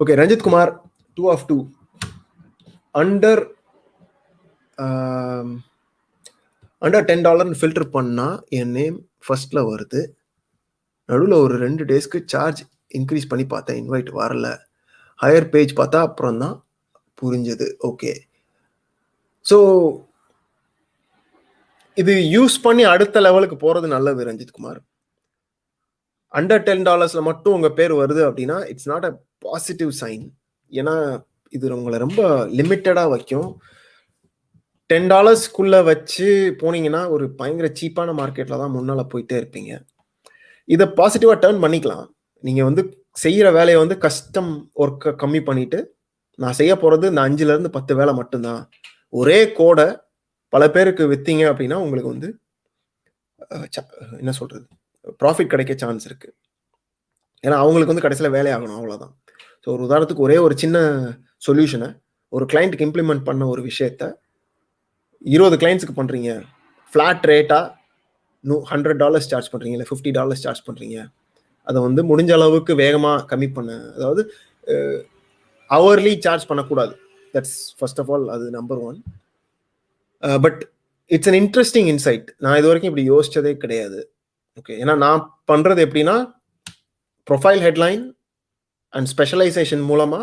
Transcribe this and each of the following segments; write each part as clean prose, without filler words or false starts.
Okay, Ranjith Kumar 2 of 2 under $10 filter பண்ணா என் name ஃபர்ஸ்ட்ல வருது. நடுவில் ஒரு 2 டேஸ்க்கு சார்ஜ் இன்க்ரீஸ் பண்ணி பார்த்தேன், இன்வைட் வரல. ஹையர் பேஜ் பார்த்தா அப்புறம் தான் புரிஞ்சது. ஓகே, ஸோ இது யூஸ் பண்ணி அடுத்த லெவலுக்கு போறது நல்லது ரஞ்சித் குமார். அண்டர் $10 மட்டும் உங்க பேர் வருது அப்படின்னா it's not a positive sign. ஏன்னா இது உங்களை ரொம்ப லிமிட்டடா வைக்கும். $10 வச்சு போனீங்கன்னா ஒரு பயங்கர சீப்பான மார்க்கெட்ல தான் முன்னால போயிட்டே இருப்பீங்க. இதை பாசிட்டிவா டர்ன் பண்ணிக்கலாம். நீங்க வந்து செய்யற வேலையை வந்து கஸ்டம் ஒர்க்கை கம்மி பண்ணிட்டு, நான் செய்ய போறது இந்த 5 to 10 வேலை மட்டும்தான், ஒரே கோடை பல பேருக்கு வித்தீங்க அப்படின்னா உங்களுக்கு வந்து என்ன சொல்றது, ப்ராஃபிட் கிடைக்க சான்ஸ் இருக்கு. ஏன்னா அவங்களுக்கு வந்து கடைசியில் வேலை ஆகணும், அவ்வளோதான். ஸோ ஒரு உதாரணத்துக்கு ஒரே ஒரு சின்ன சொல்யூஷனை ஒரு கிளைண்ட்டுக்கு இம்ப்ளிமெண்ட் பண்ண ஒரு விஷயத்த 20 கிளைண்ட்ஸுக்கு பண்றீங்க, ஃபிளாட் ரேட்டா $100 சார்ஜ் பண்றீங்க, இல்லை $50 சார்ஜ் பண்றீங்க. அதை வந்து முடிஞ்ச அளவுக்கு வேகமா கம்மி பண்ண, அதாவது ஹவர்லி சார்ஜ் பண்ணக்கூடாது. தட்ஸ் ஃபர்ஸ்ட் ஆஃப் ஆல், அது number 1. But it's an interesting inside. நான் இது வரைக்கும் இப்படி யோசிச்சதே கிடையாது. ஓகே, ஏன்னா நான் பண்றது எப்படின்னா ப்ரொஃபைல் ஹெட்லைன் அண்ட் ஸ்பெஷலைசேஷன் மூலமா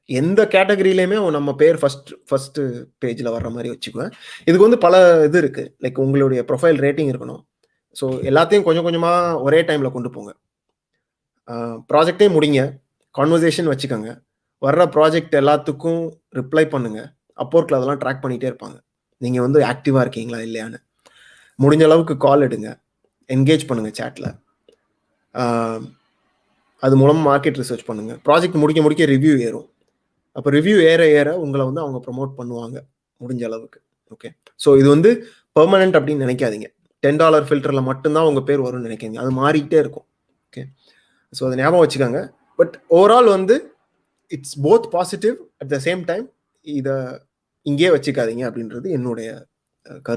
எந்த கேட்டகரியிலையுமே நம்ம பேர் ஃபர்ஸ்ட் பேஜில் வர்ற மாதிரி வச்சுக்குவேன். இதுக்கு வந்து பல இது இருக்கு. லைக் உங்களுடைய ப்ரொஃபைல் ரேட்டிங் இருக்கணும். ஸோ எல்லாத்தையும் கொஞ்சம் கொஞ்சமாக ஒரே டைமில் கொண்டு போங்க. ப்ராஜெக்டே முடிங்க, கான்வர்சேஷன் வச்சுக்கோங்க, வர்ற ப்ராஜெக்ட் எல்லாத்துக்கும் ரிப்ளை பண்ணுங்க. அப்போர்க்கில் அதெல்லாம் ட்ராக் பண்ணிகிட்டே இருப்பாங்க, நீங்கள் வந்து ஆக்டிவாக இருக்கீங்களா இல்லையான்னு. முடிஞ்ச அளவுக்கு கால் எடுங்க, என்கேஜ் பண்ணுங்கள் சேட்டில். அது மூலமாக மார்க்கெட் ரிசர்ச் பண்ணுங்கள். ப்ராஜெக்ட் முடிக்க ரிவ்யூ ஏறும். அப்போ ரிவ்யூ ஏற உங்களை வந்து அவங்க ப்ரொமோட் பண்ணுவாங்க முடிஞ்ச அளவுக்கு. ஓகே, ஸோ இது வந்து பெர்மனன்ட் அப்படின்னு நினைக்காதீங்க. $10 ஃபில்டரில் மட்டும்தான் உங்கள் பேர் வரும்னு நினைக்காதீங்க, அது மாறிக்கிட்டே இருக்கும். ஓகே, ஸோ அதை ஞாபகம் வச்சுக்கோங்க. பட் ஓவரால் வந்து it's both positive, at the same time இதை இங்கே வச்சுக்காதீங்க அப்படின்றது என்னுடைய கருத்து.